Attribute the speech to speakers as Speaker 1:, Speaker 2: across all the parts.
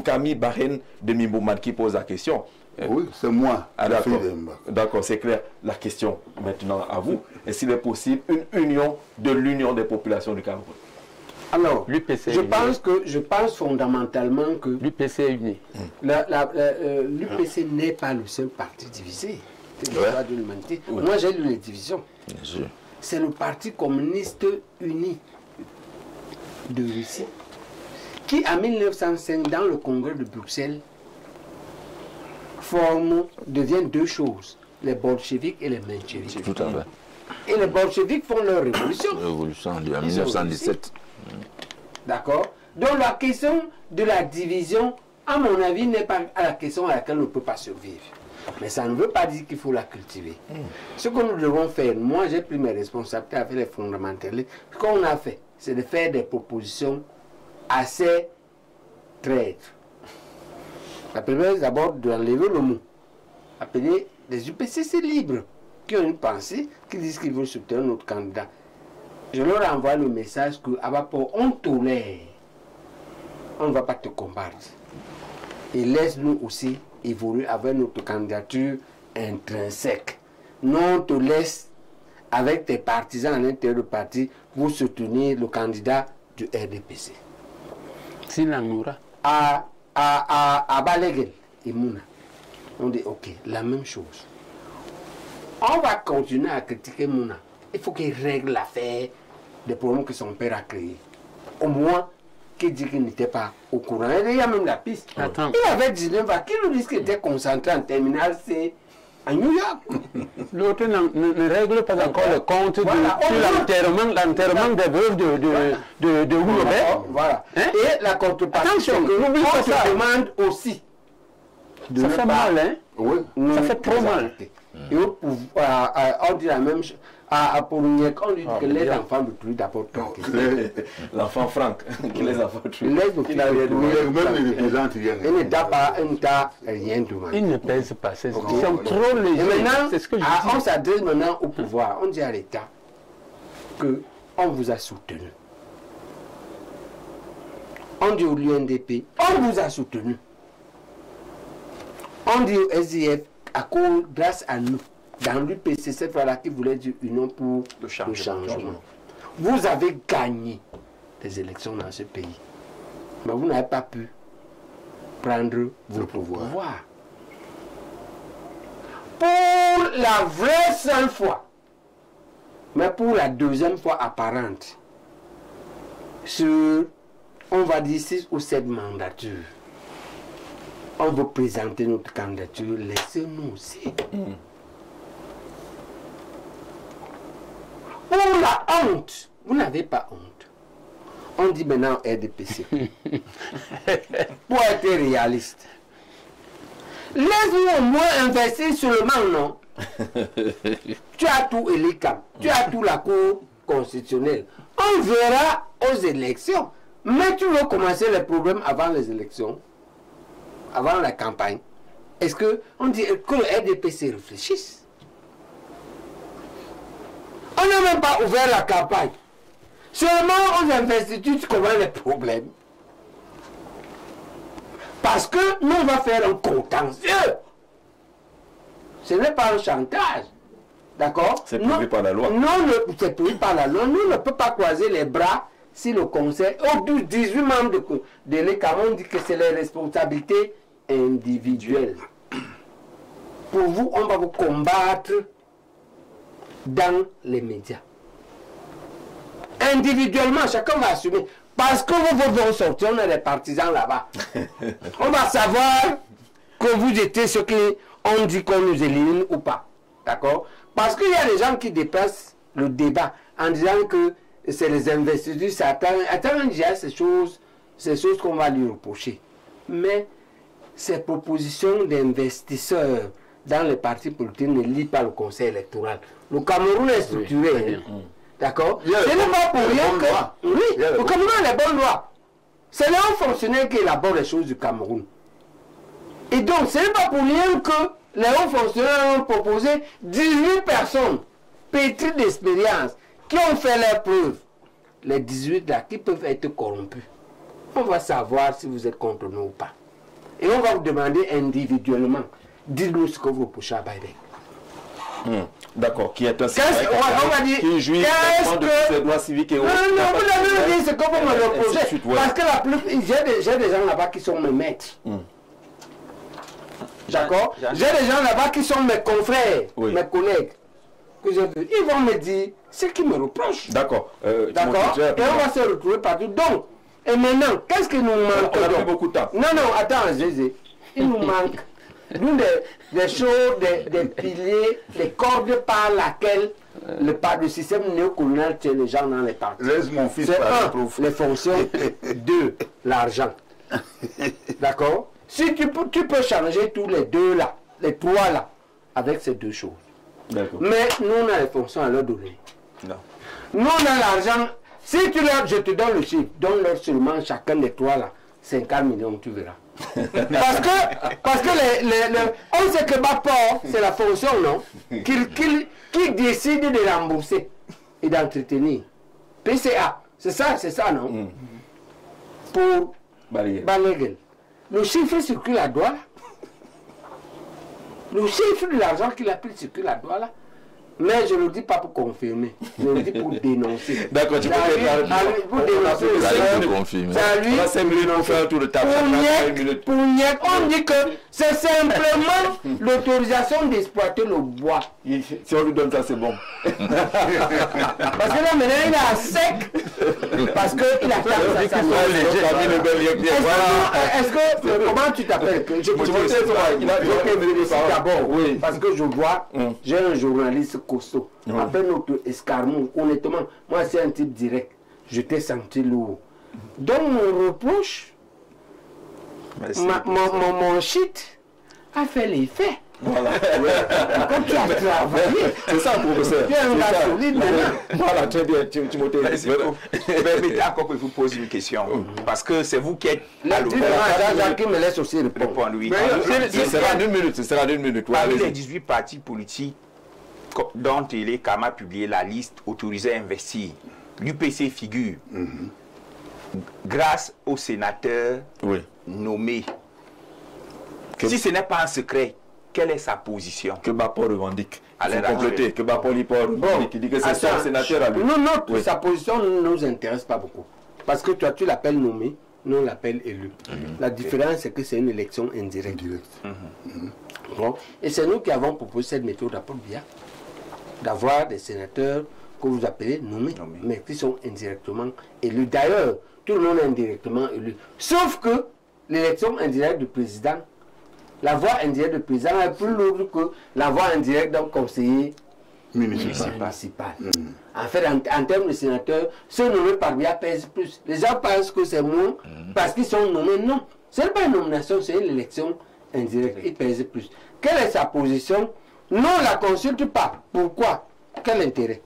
Speaker 1: Camille Barren de Mimboumad qui pose la question.
Speaker 2: Oui, c'est moi.
Speaker 1: Ah, d'accord, c'est clair. La question maintenant à vous. Est-ce qu'il est possible une union de l'union des populations du Cameroun?
Speaker 3: Alors, je pense fondamentalement que
Speaker 4: l'UPC est uni.
Speaker 3: L'UPC n'est pas le seul parti divisé. C'est l'histoire de l'humanité. Moi, j'ai lu les divisions. C'est le Parti communiste uni de Russie qui, en 1905, dans le congrès de Bruxelles, devient deux choses, les bolcheviks et les mencheviks.
Speaker 5: Tout à fait.
Speaker 3: Et les bolcheviks font leur révolution.
Speaker 5: Révolution en 1917.
Speaker 3: D'accord. Donc la question de la division, à mon avis, n'est pas la question à laquelle on ne peut pas survivre. Mais ça ne veut pas dire qu'il faut la cultiver. Ce que nous devons faire, moi j'ai pris mes responsabilités avec les fondamentalistes. Ce qu'on a fait, c'est de faire des propositions assez traîtres. La première, c'est d'abord d'enlever le mot. Appeler des UPCC libres, qui ont une pensée, qui disent qu'ils veulent soutenir notre candidat. Je leur envoie le message que, à Bapor, on tolère. On ne va pas te combattre. Et laisse-nous aussi évoluer avec notre candidature intrinsèque. Non, on te laisse, avec tes partisans à l'intérieur du parti, pour soutenir le candidat du RDPC.
Speaker 4: Sinanoura.
Speaker 3: À Balegel et Mouna, on dit ok, la même chose. On va continuer à critiquer Mouna. Il faut qu'il règle l'affaire des problèmes que son père a créés. Au moins, qu'il dit qu'il n'était pas au courant. Et il y a même la piste.
Speaker 4: Attends.
Speaker 3: Il avait 19 ans. Qui nous dit qu'il était concentré en terminale C à New York?
Speaker 4: L'autre ne règle pas encore le compte sur l'enterrement des veuves de Houlobert.
Speaker 3: Voilà. Et la contrepartie,
Speaker 4: attention,
Speaker 3: on se demande aussi.
Speaker 4: Ça fait mal, hein?
Speaker 3: Oui,
Speaker 4: ça fait trop mal.
Speaker 3: Et on dit la même chose. Pour nous, on dit que les enfants de truie d'abord tranquille.
Speaker 1: L'enfant Franck, qui les enfants de truie.
Speaker 3: Il ne t'a pas rien demandé.
Speaker 4: Il ne pèse pas. Ils sont trop légers.
Speaker 3: Et maintenant,
Speaker 4: c'est ce que je
Speaker 3: on s'adresse maintenant au pouvoir. On dit à l'État qu'on vous a soutenu. On dit au l'UNDP, on vous a soutenu. On dit au SDF, grâce à nous, dans l'UPC, cette fois-là qui voulait dire union pour le changement. Vous avez gagné les élections dans ce pays. Mais vous n'avez pas pu prendre vos pouvoirs. Pour la vraie seule fois, mais pour la deuxième fois apparente, sur, on va dire 6 ou 7 mandatures, on veut présenter notre candidature, laissez-nous aussi. Pour la honte, vous n'avez pas honte. On dit maintenant RDPC. Pour être réaliste. Laisse-nous au moins investir seulement, non? Tu as tout l'ICAM, tu as tout la Cour constitutionnelle. On verra aux élections. Mais tu veux commencer les problèmes avant les élections, avant la campagne. Est-ce qu'on dit que le RDPC réfléchisse? On n'a même pas ouvert la campagne. Seulement aux investitures, tu connais les problèmes. Parce que nous, on va faire un contentieux. Ce n'est pas un chantage. D'accord?
Speaker 1: C'est prévu par la loi.
Speaker 3: Non, c'est prévu par la loi. Nous ne pouvons pas croiser les bras si le conseil, au 18 membres de l'ECAM, on dit que c'est les responsabilités individuelles. Pour vous, on va vous combattre dans les médias. Individuellement, chacun va assumer. Parce que vous vont sortir, on a des partisans là-bas. On va savoir que vous étiez ceux qui ont dit qu'on nous élimine ou pas. D'accord? Parce qu'il y a des gens qui dépassent le débat en disant que c'est les investitures, ça attend déjà ces choses qu'on va lui reprocher. Mais ces propositions d'investisseurs dans les partis politiques ne lient pas le conseil électoral. Le Cameroun est structuré. D'accord? Ce n'est pas pour rien que... Oui, le Cameroun a les bonnes lois. C'est les hauts fonctionnaires qui élaborent les choses du Cameroun. Et donc, ce n'est pas pour rien que les hauts fonctionnaires ont proposé 18 personnes pétries d'expérience qui ont fait leurs preuves. Les 18 là qui peuvent être corrompus. On va savoir si vous êtes contre nous ou pas. Et on va vous demander individuellement, dites-nous ce que vous reprochez à Biden.
Speaker 1: D'accord, qui est un
Speaker 3: on va dire,
Speaker 1: qui jouit de ses droits civiques et autres.
Speaker 3: Non, vous l'avez dit, c'est comme vous me reprochez.
Speaker 1: Ouais.
Speaker 3: Parce que j'ai des gens là-bas qui sont mes maîtres. D'accord? J'ai des gens là-bas qui sont mes confrères, mes collègues. Que ils vont me dire ce qu'ils me reprochent.
Speaker 1: D'accord.
Speaker 3: D'accord? Et on va se retrouver partout. Donc, et maintenant, qu'est-ce qui nous manque?
Speaker 1: On a pris beaucoup de temps.
Speaker 3: Non, attends, Zézé. Il nous manque l'une des choses, des piliers, des cordes par laquelle le système néocolonial tient les gens dans les partis.
Speaker 5: Laisse mon fils
Speaker 3: C'est
Speaker 5: parler,
Speaker 3: un,
Speaker 5: prof.
Speaker 3: les fonctions. Deux, l'argent. D'accord? Si tu peux changer tous les deux là, les trois là, avec ces deux choses. Mais nous, on a les fonctions à leur donner.
Speaker 1: Non.
Speaker 3: Nous, on a l'argent. Si tu leur, je te donne le chiffre, donne-leur seulement chacun des trois là, 50 millions, tu verras. parce que on sait que Bapor, c'est la fonction, non? Qui décide de rembourser et d'entretenir. PCA, c'est ça, non? Pour Balaguer. Le chiffre circule à Douala. Le chiffre de l'argent qu'il a pris circule à Douala. Mais je ne le dis pas pour confirmer, je le dis pour dénoncer.
Speaker 1: D'accord, tu peux
Speaker 3: pour dénoncer.
Speaker 5: Ça
Speaker 1: lui, on a 5 minutes pour faire un tour de table.
Speaker 3: Pour Niek, on dit que c'est simplement l'autorisation d'exploiter le bois.
Speaker 1: Si on lui donne ça, c'est bon.
Speaker 3: Parce que là, maintenant, il est à sec. Parce qu'il a fait ça. Est-ce que, comment tu t'appelles? Je peux te d'abord, oui. Parce que je vois, j'ai un journaliste costaud. Après notre escarmouche, honnêtement, moi c'est un type direct. Je t'ai senti lourd. Donc mon reproche, mon shit a fait l'effet.
Speaker 1: Voilà.
Speaker 3: Quand tu as travaillé,
Speaker 1: c'est ça, professeur.
Speaker 3: Tu es un gars solide maintenant.
Speaker 1: Voilà, très bien, Timothée.
Speaker 2: Permettez encore que je vous pose une question. Parce que c'est vous qui êtes
Speaker 3: à l'auteur. Jacques me laisse aussi répondre.
Speaker 1: Ce sera d'une minute.
Speaker 2: Parmi les 18 partis politiques dont Télé Kama a publié la liste autorisée à investir, l'UPC figure grâce aux sénateurs nommés. Si ce n'est pas un secret, quelle est sa position?
Speaker 1: Que Bapor revendique. Compléter. Que Bapor revendique. Il dit que c'est son sénateur à lui.
Speaker 3: Non, sa position ne nous intéresse pas beaucoup. Parce que toi, tu l'appelles nommé, nous on l'appelle élu. La différence, c'est que c'est une élection indirecte. Bon. Et c'est nous qui avons proposé cette méthode à Paul Biya, d'avoir des sénateurs que vous appelez nommés, mais qui sont indirectement élus. D'ailleurs, tout le monde est indirectement élu. Sauf que l'élection indirecte du président, la voix indirecte du président est plus lourde que la voix indirecte d'un conseiller municipal. En fait, en termes de sénateurs, ceux nommés par Biya pèsent plus. Les gens pensent que c'est moins parce qu'ils sont nommés. Non, ce n'est pas une nomination, c'est une élection indirecte. Ils pèsent plus. Quelle est sa position? Non, on ne la consulte pas. Pourquoi? Quel intérêt?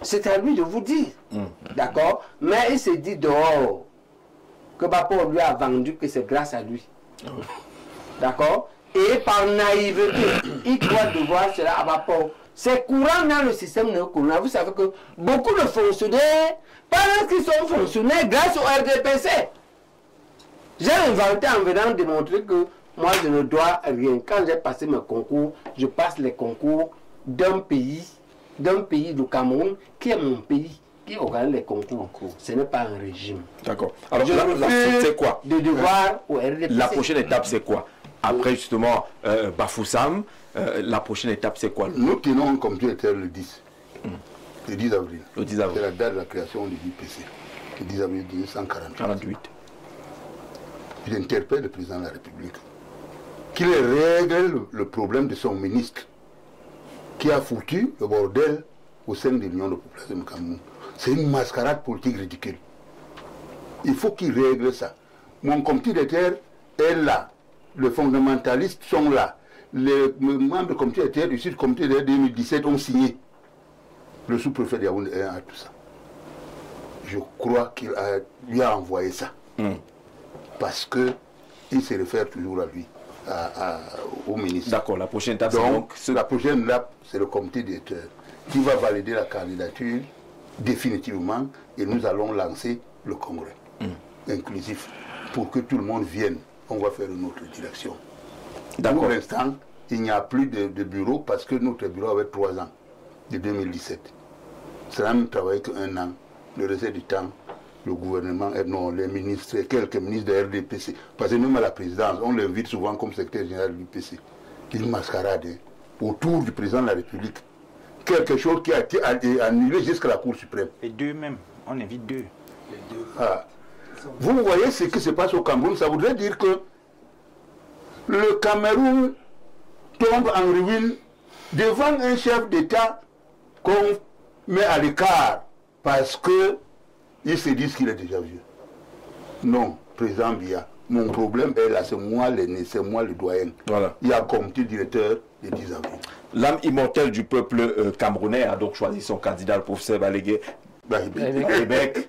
Speaker 3: C'est à lui de vous dire. D'accord? Mais il s'est dit dehors que Bapor lui a vendu que c'est grâce à lui. D'accord? Et par naïveté, il doit devoir cela à Bapor. C'est courant dans le système néocolonial. Vous savez que beaucoup de fonctionnaires pensent qu'ils sont fonctionnaires grâce au RDPC. J'ai inventé en venant démontrer que moi je ne dois rien. Quand j'ai passé mes concours, je passe les concours d'un pays, du Cameroun, qui est mon pays, qui organise les concours. Ce n'est pas un régime.
Speaker 1: D'accord. Alors
Speaker 3: je
Speaker 1: la suite, c'est quoi?
Speaker 3: De devoir au RDPC.
Speaker 1: La prochaine étape, c'est quoi? Après justement Bafoussam, la prochaine étape, c'est quoi?
Speaker 5: Nous tenons comme tu étais le 10. Le 10 avril.
Speaker 1: Le 10 avril.
Speaker 5: C'est la date de la création du IPC. Le 10 avril 1948. J'interpelle le président de la République qu'il règle le problème de son ministre qui a foutu le bordel au sein de l'Union de population du Cameroun. C'est une mascarade politique ridicule. Il faut qu'il règle ça. Mon comité de terre est là. Les fondamentalistes sont là. Les membres du comité de terre du Sud, comité de terre 2017 ont signé. Le sous-préfet de Yaoundé a tout ça. Je crois qu'il lui a envoyé ça. Parce qu'il se réfère toujours à lui, au ministre.
Speaker 1: D'accord, la prochaine étape,
Speaker 5: la prochaine étape, c'est le comité d'électeurs qui va valider la candidature définitivement et nous allons lancer le congrès inclusif pour que tout le monde vienne. on va faire une autre direction.
Speaker 1: D'accord.
Speaker 5: Pour l'instant, il n'y a plus de bureau parce que notre bureau avait 3 ans, de 2017. Ça n'a travaillé qu'un an. Le reste du temps, le gouvernement, non, les ministres, quelques ministres de RDPC, parce que même à la présidence, on l'invite souvent comme secrétaire général du PC. Il mascarade autour du président de la République. Quelque chose qui a été annulé jusqu'à la Cour suprême.
Speaker 2: Et deux même, on invite deux.
Speaker 5: Ah. Vous voyez ce qui se passe au Cameroun, ça voudrait dire que le Cameroun tombe en ruine devant un chef d'État qu'on met à l'écart parce qu'ils se disent qu'il est déjà vieux. Non, président Biya, mon problème est là, c'est moi l'aîné, c'est moi le doyen.
Speaker 1: Voilà.
Speaker 5: Il y a un comité directeur le 10 avril.
Speaker 1: L'âme immortelle du peuple camerounais a donc choisi son candidat, le professeur Balégué Québec,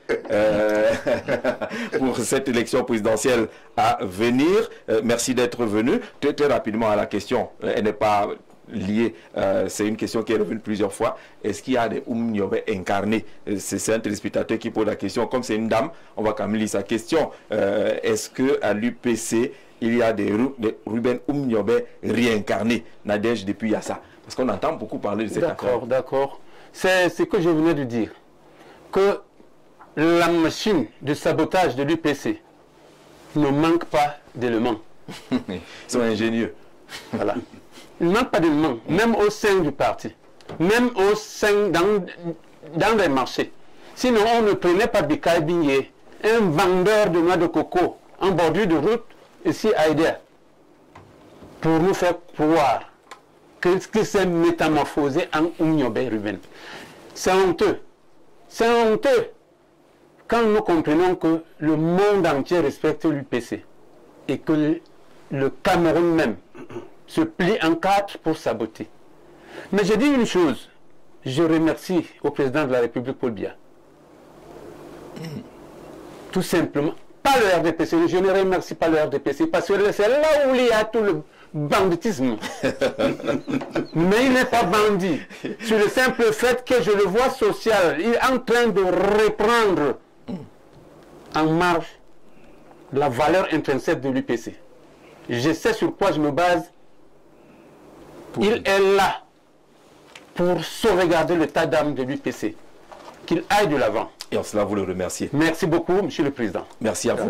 Speaker 1: pour cette élection présidentielle à venir. Merci d'être venu. Très rapidement à la question, elle n'est pas liée, c'est une question qui est revenue plusieurs fois. Est-ce qu'il y a des Oumniobé incarnés? C'est un téléspectateur qui pose la question. Comme c'est une dame, on va quand même lire sa question. Est-ce qu'à l'UPC, il y a des Ruben Oumniobé réincarnés? Nadège depuis Yassa. Parce qu'on entend beaucoup parler de cette affaire.
Speaker 4: D'accord. C'est ce que je venais de dire. Que la machine de sabotage de l'UPC ne manque pas d'éléments.
Speaker 1: Ils sont ingénieux.
Speaker 4: Voilà. Il ne manque pas d'éléments, même au sein du parti, même au sein dans les marchés. Sinon, on ne prenait pas Bikaï Bingé, un vendeur de noix de coco en bordure de route, ici à Aider, pour nous faire croire que c'est métamorphosé en Oumniobé Ruben. C'est honteux. C'est honteux quand nous comprenons que le monde entier respecte l'UPC et que le Cameroun même se plie en 4 pour saboter. Mais je dis une chose, je remercie au président de la République Paul Biya. Tout simplement, pas le RDPC, je ne remercie pas le RDPC parce que c'est là où il y a tout le banditisme. Mais il n'est pas bandit. Sur le simple fait que je le vois social, il est en train de reprendre en marche la valeur intrinsèque de l'UPC. Je sais sur quoi je me base. Il est là pour sauvegarder l'état d'âme de l'UPC. Qu'il aille de l'avant.
Speaker 1: Et en cela, vous le remerciez.
Speaker 4: Merci beaucoup, Monsieur le Président.
Speaker 1: Merci à vous.